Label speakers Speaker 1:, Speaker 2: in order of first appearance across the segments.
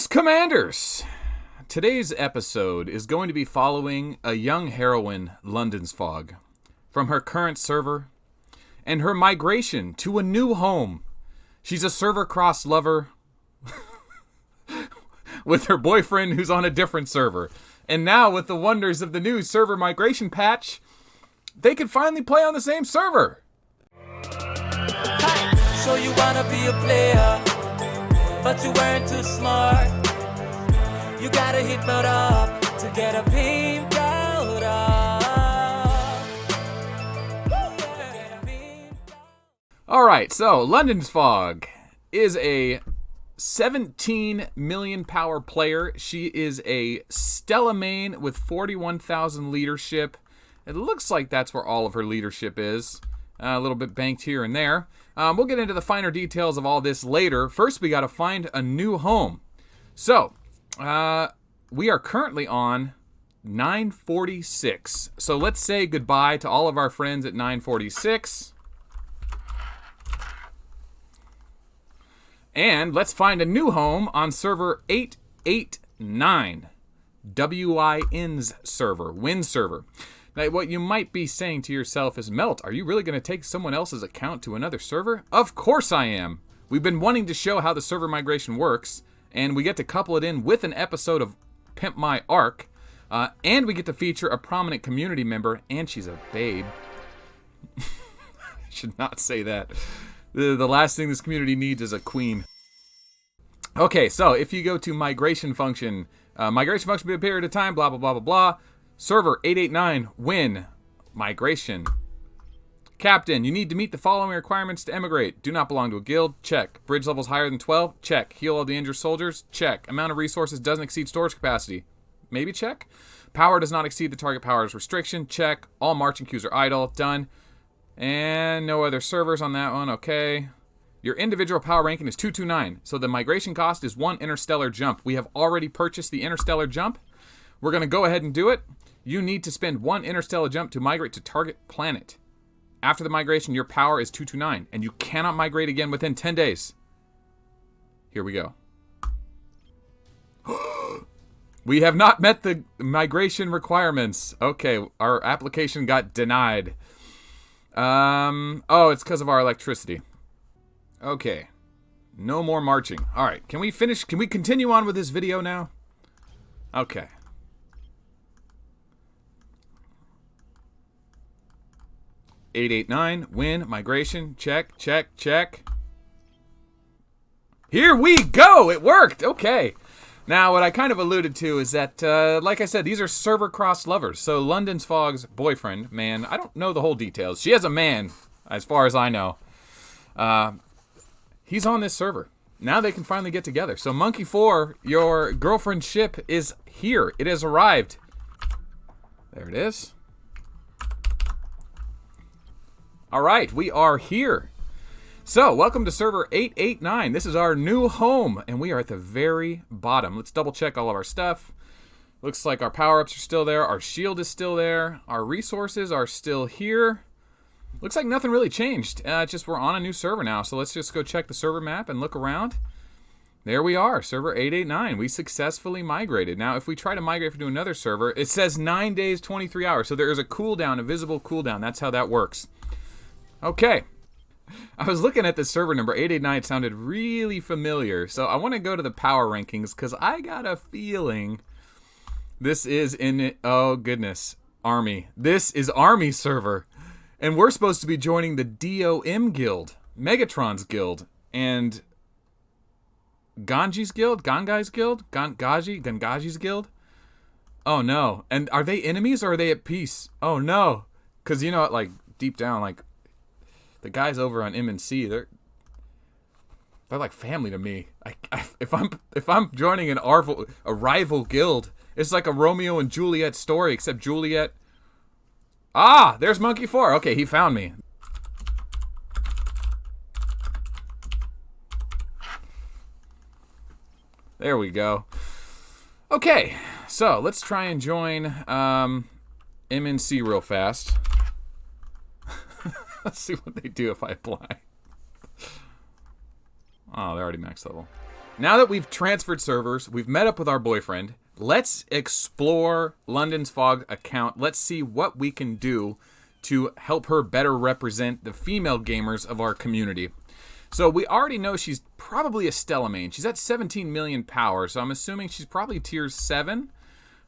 Speaker 1: Yes, Commanders! Today's episode is going to be following a young heroine, London's Fog, from her current server and her migration to a new home. She's a server cross lover with her boyfriend who's on a different server. And now, with the wonders of the new server migration patch, they can finally play on the same server.
Speaker 2: So you wanna be a player, but you weren't too smart. You gotta hit Melt up to get a Pimp
Speaker 1: Alright, so London's Fog is a 17 million power player. She is a Stella main with 41,000 leadership. It looks like that's where all of her leadership is. A little bit banked here and there. We'll get into the finer details of all this later. First, we got to find a new home. So, we are currently on 946. So let's say goodbye to all of our friends at 946. And let's find a new home on server 889. WIN's server, Win server. Now, what you might be saying to yourself is, Melt, are you really going to take someone else's account to another server? Of course I am. We've been wanting to show how the server migration works, and we get to couple it in with an episode of Pimp My Arc, and we get to feature a prominent community member, and she's a babe. I should not say that. The last thing this community needs is a queen. Okay, so if you go to migration function will be a period of time, blah, blah, blah, blah, blah. Server 889, win, migration. Captain, you need to meet the following requirements to emigrate. Do not belong to a guild, check. Bridge levels higher than 12, check. Heal all the injured soldiers, check. Amount of resources doesn't exceed storage capacity, maybe check. Power does not exceed the target power's restriction, check. All marching queues are idle, done. And no other servers on that one, okay. Your individual power ranking is 229, so the migration cost is 1 interstellar jump. We have already purchased the interstellar jump. We're going to go ahead and do it. You need to spend 1 interstellar jump to migrate to target planet. After the migration, your power is 229, and you cannot migrate again within 10 days. Here we go. We have not met the migration requirements. Okay, our application got denied. Oh, it's because of our electricity. Okay. No more marching. All right, can we finish? Can we continue on with this video now? Okay. $889, win, migration, check, check, check. Here we go! It worked! Okay. Now, what I kind of alluded to is that, like I said, these are server cross lovers. So London's Fog's boyfriend, man, I don't know the whole details. She has a man, as far as I know. He's on this server. Now they can finally get together. So Monkey 4, your girlfriend's ship is here. It has arrived. There it is. All right, we are here. So, welcome to server 889. This is our new home, and we are at the very bottom. Let's double check all of our stuff. Looks like our power-ups are still there. Our shield is still there. Our resources are still here. Looks like nothing really changed. Just we're on a new server now, so let's just go check the server map and look around. There we are, server 889. We successfully migrated. Now, if we try to migrate to another server, it says 9 days, 23 hours. So there is a cooldown, a visible cooldown. That's how that works. Okay. I was looking at the server number 889. It sounded really familiar. So I want to go to the power rankings because I got a feeling this is in it. Oh, goodness. Army. This is Army server. And we're supposed to be joining the DOM guild, Megatron's guild, and Ganji's guild? Gangai's guild? Gangaji's guild? Oh, no. And are they enemies or are they at peace? Oh, no. Because, you know, like, deep down, like, the guys over on M&C, they're like family to me. If I'm joining a rival guild, it's like a Romeo and Juliet story, except Juliet. Ah, there's Monkey 4. Okay, he found me. There we go. Okay, so let's try and join M&C real fast. Let's see what they do if I apply. Oh, they're already max level. Now that we've transferred servers, we've met up with our boyfriend, let's explore London's Fog account. Let's see what we can do to help her better represent the female gamers of our community. So we already know she's probably a Stella main. She's at 17 million power, so I'm assuming she's probably tier 7.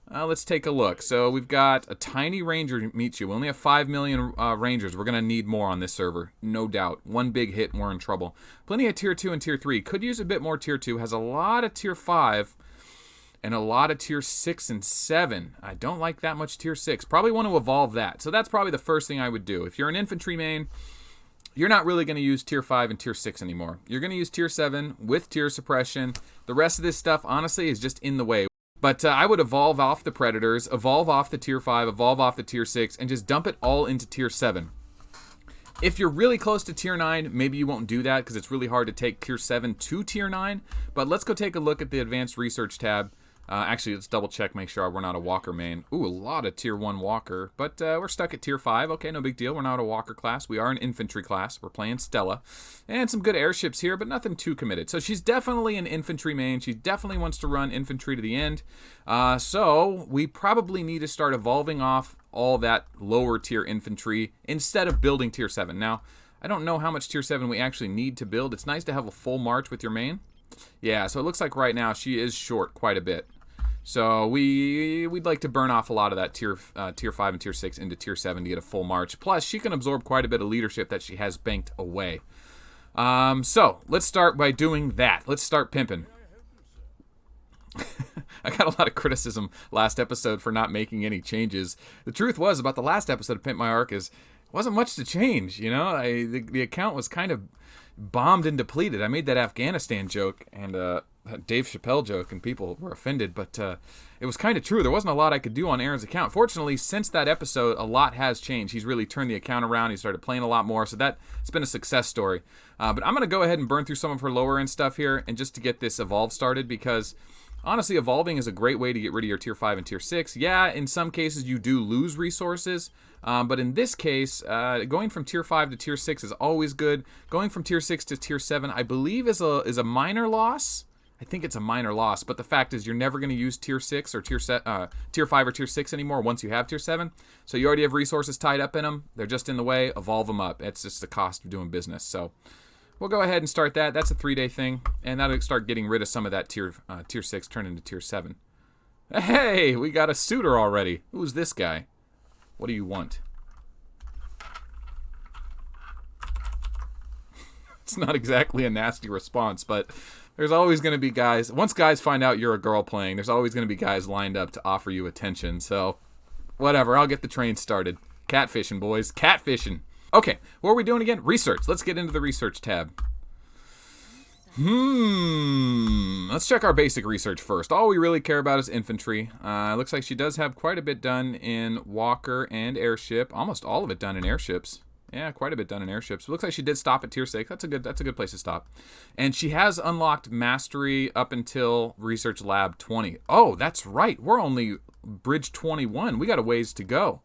Speaker 1: Let's take a look. So we've got a tiny ranger meets you. We only have 5 million rangers. We're going to need more on this server, no doubt. One big hit and we're in trouble. Plenty of tier 2 and tier 3. Could use a bit more tier 2. Has a lot of tier 5 and a lot of tier 6 and 7. I don't like that much tier 6. Probably want to evolve that. So that's probably the first thing I would do. If you're an infantry main, you're not really going to use tier 5 and tier 6 anymore. You're going to use tier 7 with tier suppression. The rest of this stuff, honestly, is just in the way. But I would evolve off the Predators, evolve off the tier 5, evolve off the tier 6, and just dump it all into tier 7. If you're really close to tier 9, maybe you won't do that because it's really hard to take tier 7 to tier 9. But let's go take a look at the Advanced Research tab. Actually, let's double check, make sure we're not a Walker main. Ooh, a lot of tier 1 Walker, but we're stuck at tier 5. Okay, no big deal. We're not a Walker class. We are an infantry class. We're playing Stella. And some good airships here, but nothing too committed. So she's definitely an infantry main. She definitely wants to run infantry to the end. So we probably need to start evolving off all that lower tier infantry instead of building tier 7. Now, I don't know how much tier 7 we actually need to build. It's nice to have a full march with your main. Yeah, so it looks like right now she is short quite a bit. So we'd like to burn off a lot of that tier 5 and tier 6 into tier 7 to get a full march. Plus, she can absorb quite a bit of leadership that she has banked away. So let's start by doing that. Let's start pimping. I got a lot of criticism last episode for not making any changes. The truth was about the last episode of Pimp My Arc is wasn't much to change. You know, the account was kind of bombed and depleted. I made that Afghanistan joke and Dave Chappelle joke, and people were offended, but it was kind of true. There wasn't a lot I could do on Aaron's account. Fortunately, since that episode, a lot has changed. He's really turned the account around. He started playing a lot more, so it's been a success story. But I'm going to go ahead and burn through some of her lower end stuff here, and just to get this evolve started, because honestly, evolving is a great way to get rid of your tier 5 and tier 6. Yeah, in some cases you do lose resources, but in this case, going from tier 5 to tier 6 is always good. Going from tier 6 to tier 7, I believe, is a minor loss. I think it's a minor loss, but the fact is you're never going to use tier 6 or tier 5 or tier 6 anymore once you have tier 7. So you already have resources tied up in them. They're just in the way. Evolve them up. It's just the cost of doing business. So we'll go ahead and start that. That's a 3-day thing, and that'll start getting rid of some of that tier 6, turn into tier 7. Hey, we got a suitor already. Who's this guy? What do you want? It's not exactly a nasty response, but there's always going to be guys. Once guys find out you're a girl playing, there's always going to be guys lined up to offer you attention. So, whatever. I'll get the train started. Catfishing, boys. Catfishing. Okay, what are we doing again? Research. Let's get into the research tab. Let's check our basic research first. All we really care about is infantry. Looks like she does have quite a bit done in Walker and airship. Almost all of it done in airships. Yeah, quite a bit done in airships. It looks like she did stop at tier 6. That's a good place to stop. And she has unlocked mastery up until research lab 20. Oh, that's right. We're only bridge 21. We got a ways to go.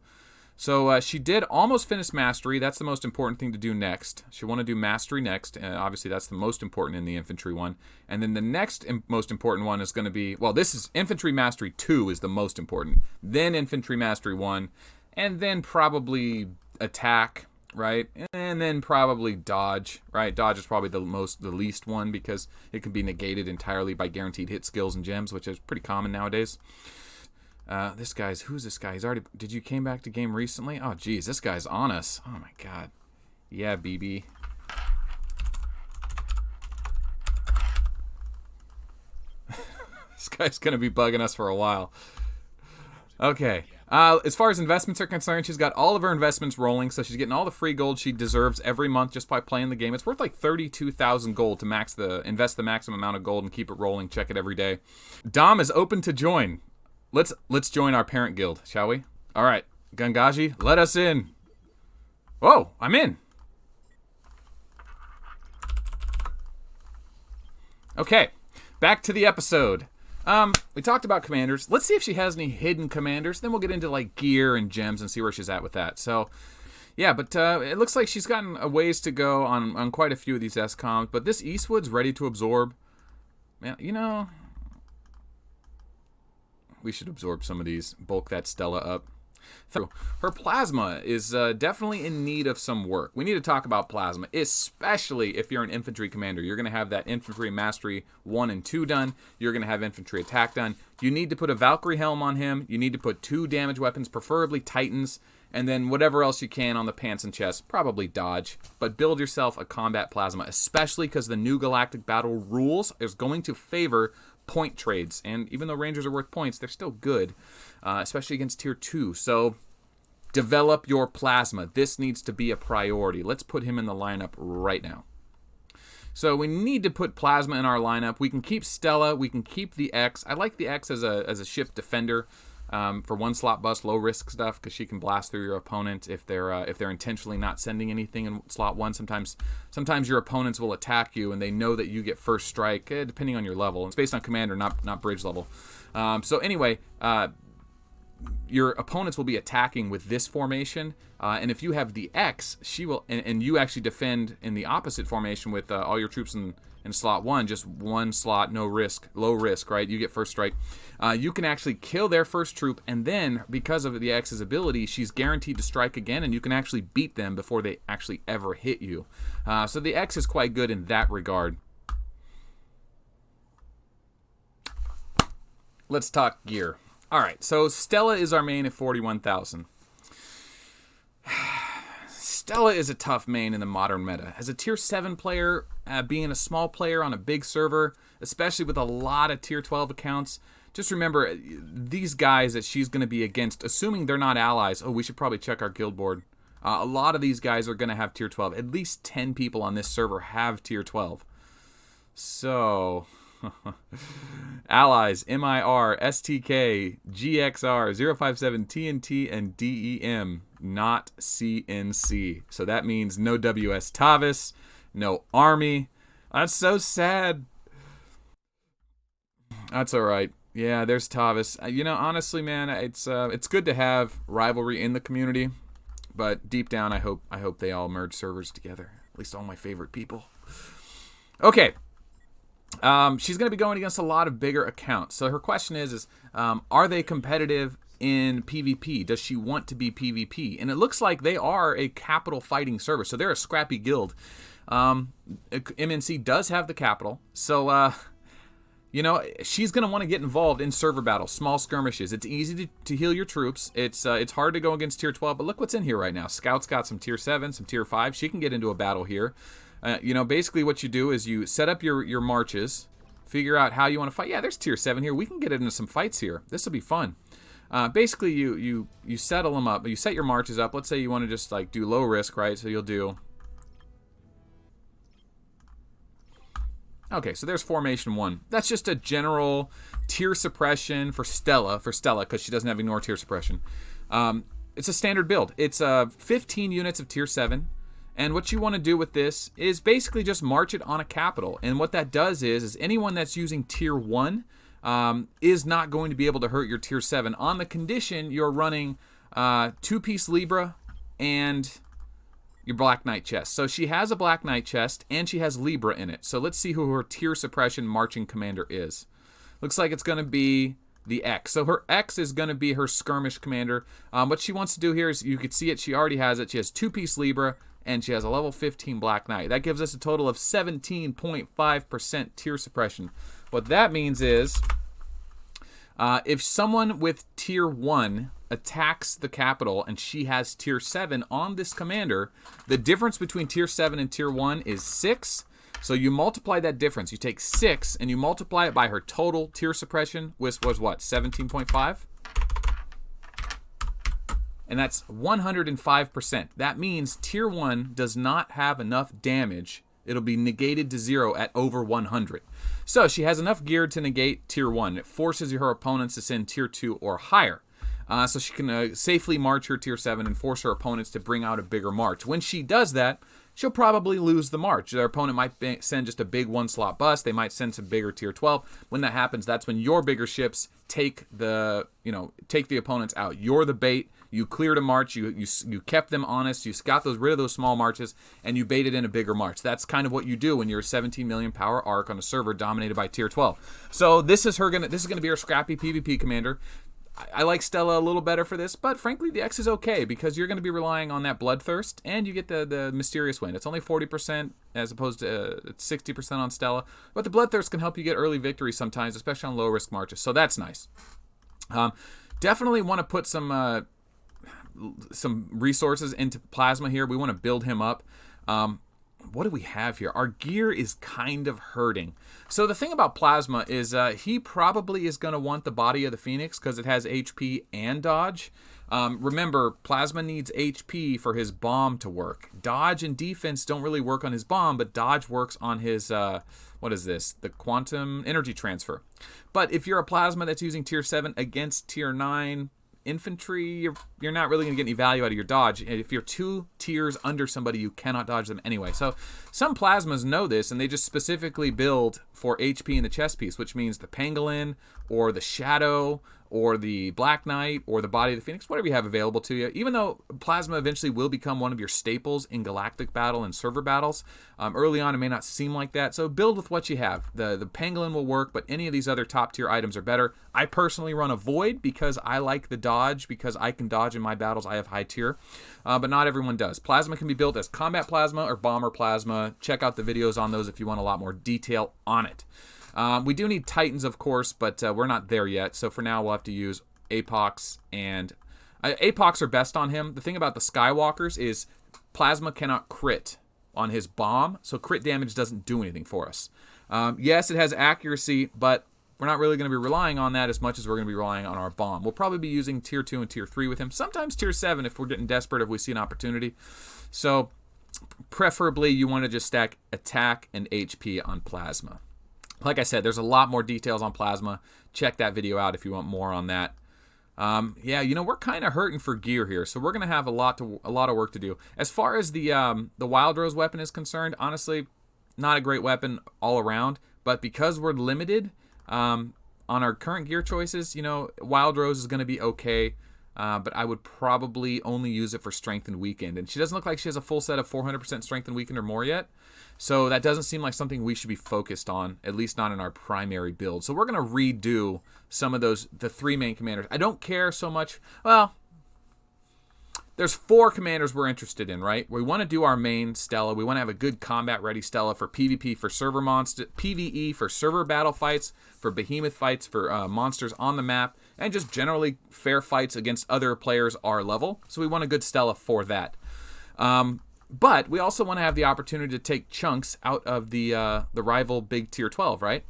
Speaker 1: So she did almost finish mastery. That's the most important thing to do next. She'll want to do mastery next. Obviously, that's the most important in the infantry one. And then the next most important one is going to be, well, this is infantry mastery 2 is the most important. Then infantry mastery 1. And then probably attack, right? And then probably dodge, right? Dodge is probably the least one because it can be negated entirely by guaranteed hit skills and gems, which is pretty common nowadays. Who's this guy? Did you came back to game recently? Oh, geez, this guy's on us. Oh, my God. Yeah, BB. This guy's going to be bugging us for a while. Okay. As far as investments are concerned, she's got all of her investments rolling, so she's getting all the free gold she deserves every month just by playing the game. It's worth like 32,000 gold to invest the maximum amount of gold and keep it rolling. Check it every day. Dom is open to join. Let's join our parent guild, shall we? All right, Gangaji, let us in. Whoa, I'm in. Okay, back to the episode. We talked about commanders. Let's see if she has any hidden commanders. Then we'll get into like gear and gems and see where she's at with that. So, yeah, but it looks like she's gotten a ways to go on quite a few of these SCOMs. But this Eastwood's ready to absorb Man, we should absorb some of these, bulk that Stella up. Her plasma is definitely in need of some work. We need to talk about plasma, especially if you're an infantry commander. You're going to have that infantry mastery 1 and 2 done. You're going to have infantry attack done. You need to put a Valkyrie helm on him. You need to put 2 damage weapons, preferably Titans, and then whatever else you can on the pants and chest, probably dodge. But build yourself a combat plasma, especially because the new Galactic battle rules is going to favor point trades. And even though Rangers are worth points, they're still good, especially against tier 2. So develop your plasma. This needs to be a priority. Let's put him in the lineup right now. So we need to put plasma in our lineup. We can keep Stella. We can keep the X. I like the X as a ship defender for 1 slot bust, low risk stuff, because she can blast through your opponent if they're intentionally not sending anything in slot 1. Sometimes your opponents will attack you and they know that you get first strike, depending on your level. It's based on commander, not bridge level. So anyway, your opponents will be attacking with this formation, and if you have the X, she will, and you actually defend in the opposite formation with all your troops in slot 1, just 1 slot, no risk, low risk, right? You get first strike. You can actually kill their first troop, and then because of the X's ability, she's guaranteed to strike again, and you can actually beat them before they actually ever hit you. So the X is quite good in that regard. Let's talk gear. All right, so Stella is our main at 41,000. Stella is a tough main in the modern meta. As a tier 7 player, being a small player on a big server, especially with a lot of tier 12 accounts, just remember these guys that she's going to be against, assuming they're not allies. Oh, we should probably check our guild board. A lot of these guys are going to have tier 12. At least 10 people on this server have tier 12. So allies, MIR, STK, GXR, 057, TNT, and DEM, not CNC. So that means no WS Tavis, no Army. That's so sad. That's all right. Yeah, there's Tavis. Honestly, man, it's good to have rivalry in the community, but deep down, I hope they all merge servers together. At least all my favorite people. Okay. She's going to be going against a lot of bigger accounts. So her question is are they competitive in PvP? Does she want to be PvP? And it looks like they are a capital fighting server. So they're a scrappy guild. MNC does have the capital. So, she's going to want to get involved in server battles, small skirmishes. It's easy to heal your troops. It's hard to go against tier 12. But look what's in here right now. Scout's got some tier 7, some tier 5. She can get into a battle here. Basically what you do is you set up your marches, figure out how you want to fight. Yeah, there's tier 7 here. We can get into some fights here. This will be fun. Basically, you settle them up. You set your marches up. Let's say you want to just do low risk, right? So you'll do... Okay, so there's formation 1. That's just a general tier suppression for Stella, because she doesn't have ignore tier suppression. It's a standard build. It's 15 units of tier 7. And what you want to do with this is basically just march it on a capital. And what that does is anyone that's using tier 1 is not going to be able to hurt your tier 7 on the condition you're running 2-piece Libra and your Black Knight chest. So she has a Black Knight chest and she has Libra in it. So let's see who her tier suppression marching commander is. Looks like it's going to be the X. So her X is going to be her skirmish commander. What she wants to do here is, you can see it, she already has it. She has 2-piece Libra and she has a level 15 Black Knight. That gives us a total of 17.5% tier suppression. What that means is if someone with tier 1 attacks the capital and she has tier 7 on this commander, the difference between tier 7 and tier 1 is 6. So you multiply that difference. You take 6 and you multiply it by her total tier suppression, which was what, 17.5? And that's 105%. That means tier 1 does not have enough damage. It'll be negated to 0 at over 100. So she has enough gear to negate tier 1. It forces her opponents to send tier 2 or higher. So she can safely march her tier 7 and force her opponents to bring out a bigger march. When she does that, she'll probably lose the march. Their opponent might send just a big 1-slot bust. They might send some bigger tier 12. When that happens, that's when your bigger ships take the opponents out. You're the bait. You cleared a march, you kept them honest, you got rid of those small marches, and you baited in a bigger march. That's kind of what you do when you're a 17 million power arc on a server dominated by tier 12. So this is gonna be our scrappy PvP commander. I like Stella a little better for this, but frankly the X is okay because you're going to be relying on that Bloodthirst, and you get the Mysterious Wind. It's only 40% as opposed to 60% on Stella, but the Bloodthirst can help you get early victories sometimes, especially on low risk marches, so that's nice. Definitely want to put some resources into Plasma here. We want to build him up. What do we have here? Our gear is kind of hurting. So the thing about Plasma is he probably is going to want the body of the Phoenix because it has HP and dodge. Remember, Plasma needs HP for his bomb to work. Dodge and defense don't really work on his bomb, but dodge works on his, what is this? The quantum energy transfer. But if you're a Plasma that's using tier 7 against tier 9 infantry, you're not really going to get any value out of your dodge. If you're 2 tiers under somebody, you cannot dodge them anyway. So some Plasmas know this, and they just specifically build for HP in the chest piece, which means the Pangolin or the Shadow or the Black Knight or the Body of the Phoenix, whatever you have available to you. Even though Plasma eventually will become one of your staples in Galactic battle and server battles, early on it may not seem like that, so build with what you have. The Pangolin will work, but any of these other top tier items are better. I personally run a Void because I like the dodge, because I can dodge in my battles. I have high tier, but not everyone does. Plasma can be built as Combat Plasma or Bomber Plasma. Check out the videos on those if you want a lot more detail on it. We do need Titans, of course, but we're not there yet. So for now, we'll have to use Apox, and Apox are best on him. The thing about the Skywalkers is Plasma cannot crit on his bomb, so crit damage doesn't do anything for us. Yes, it has accuracy, but we're not really going to be relying on that as much as we're going to be relying on our bomb. We'll probably be using tier 2 and tier 3 with him. Sometimes tier 7 if we're getting desperate, if we see an opportunity. So preferably you want to just stack attack and HP on Plasma. Like I said, there's a lot more details on Plasma. Check that video out if you want more on that. Yeah, you know, we're kind of hurting for gear here, so we're gonna have a lot of work to do. As far as the Wild Rose weapon is concerned, honestly, not a great weapon all around. But because we're limited on our current gear choices, you know, Wild Rose is gonna be okay. But I would probably only use it for Strength and Weakened. And she doesn't look like she has a full set of 400% Strength and Weakened or more yet. So that doesn't seem like something we should be focused on, at least not in our primary build. So we're going to redo some of those, the 3 main commanders. I don't care so much. Well, there's 4 commanders we're interested in, right? We want to do our main Stella. We want to have a good combat-ready Stella for PvP, for server monster, PvE, for server battle fights, for behemoth fights, for monsters on the map, and just generally fair fights against other players our level. So we want a good Stella for that. But we also want to have the opportunity to take chunks out of the rival big tier 12, right?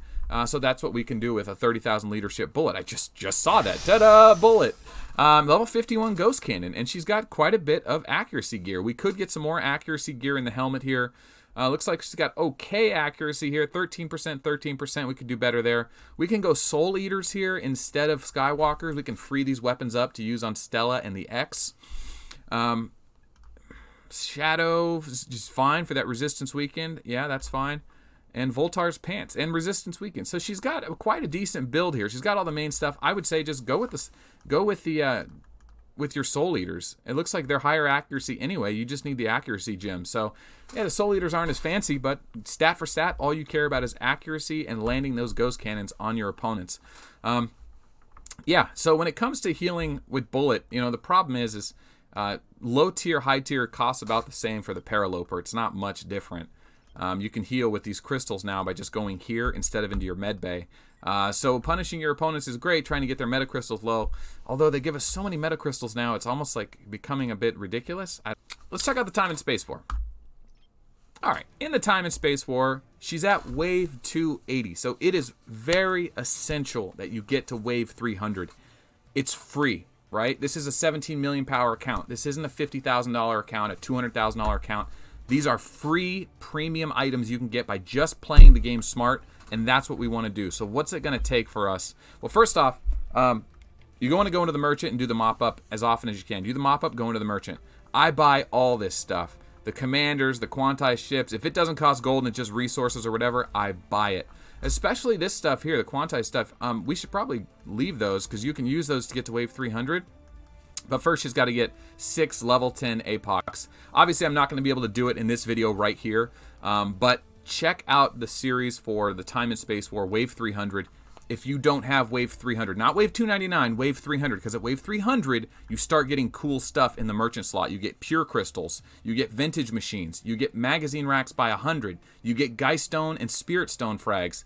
Speaker 1: So that's what we can do with a 30,000 leadership bullet. I just saw that. Ta-da! Bullet. Level 51 Ghost Cannon, and she's got quite a bit of accuracy gear. We could get some more accuracy gear in the helmet here. Looks like she's got okay accuracy here, 13%, 13%. We could do better there. We can go Soul Eaters here instead of Skywalkers. We can free these weapons up to use on Stella and the X. Shadow is just fine for that Resistance Weekend. Yeah, that's fine. And Voltar's Pants and Resistance Weekend. So she's got quite a decent build here. She's got all the main stuff. I would say just go with this. Go with the with your Soul Eaters. It looks like they're higher accuracy anyway. You just need the accuracy gem. So yeah, the Soul Eaters aren't as fancy, but stat for stat, all you care about is accuracy and landing those Ghost Cannons on your opponents. Yeah. So when it comes to healing with Bullet, you know, the problem is low tier, high tier costs about the same for the Paraloper. It's not much different. You can heal with these crystals now by just going here instead of into your med bay. So punishing your opponents is great, trying to get their meta crystals low. Although they give us so many meta crystals now, it's almost like becoming a bit ridiculous. Let's check out the Time and Space War. Alright, in the Time and Space War, she's at wave 280. So it is very essential that you get to wave 300. It's free. Right? This is a 17 million power account. This isn't a $50,000 account, a $200,000 account. These are free premium items you can get by just playing the game smart, and that's what we want to do. So what's it going to take for us? Well, first off, you want to go into the merchant and do the mop-up as often as you can. Do the mop-up, go into the merchant. I buy all this stuff. The commanders, the quantized ships. If it doesn't cost gold and it's just resources or whatever, I buy it. Especially this stuff here, the quantized stuff. We should probably leave those because you can use those to get to wave 300. But first, she's got to get 6 level 10 APOCs. Obviously, I'm not going to be able to do it in this video right here, but check out the series for the Time and Space War Wave 300 if you don't have Wave 300. Not Wave 299, Wave 300, because at Wave 300, you start getting cool stuff in the merchant slot. You get pure crystals, you get vintage machines, you get magazine racks by 100, you get Geist Stone and Spirit Stone frags.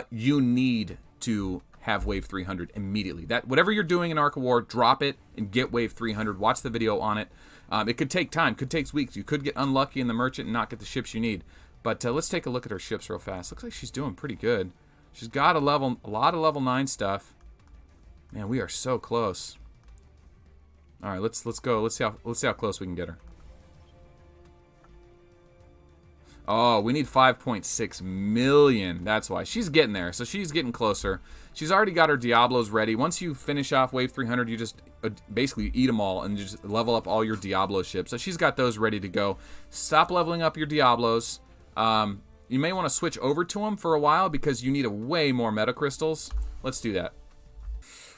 Speaker 1: You need to have Wave 300 immediately. That whatever you're doing in Arc of War, drop it and get Wave 300. Watch the video on it. It could take time, could take weeks. You could get unlucky in the merchant and not get the ships you need. But let's take a look at her ships real fast. Looks like she's doing pretty good. She's got a lot of level 9 stuff. Man, we are so close. All right, let's go. Let's see how close we can get her. Oh, we need 5.6 million. That's why. She's getting there. So she's getting closer. She's already got her Diablos ready. Once you finish off Wave 300, you just basically eat them all and just level up all your Diablo ships. So she's got those ready to go. Stop leveling up your Diablos. You may want to switch over to them for a while because you need a way more meta crystals. Let's do that.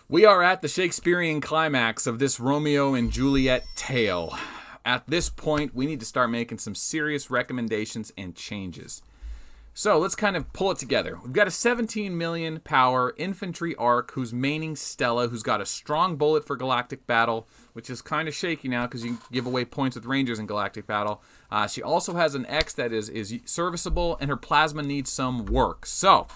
Speaker 1: We are at the Shakespearean climax of this Romeo and Juliet tale. At this point, we need to start making some serious recommendations and changes. So let's kind of pull it together. We've got a 17 million power infantry arc who's maining Stella, who's got a strong bullet for Galactic Battle, which is kind of shaky now because you give away points with Rangers in Galactic Battle. She also has an X that is serviceable, and her plasma needs some work. So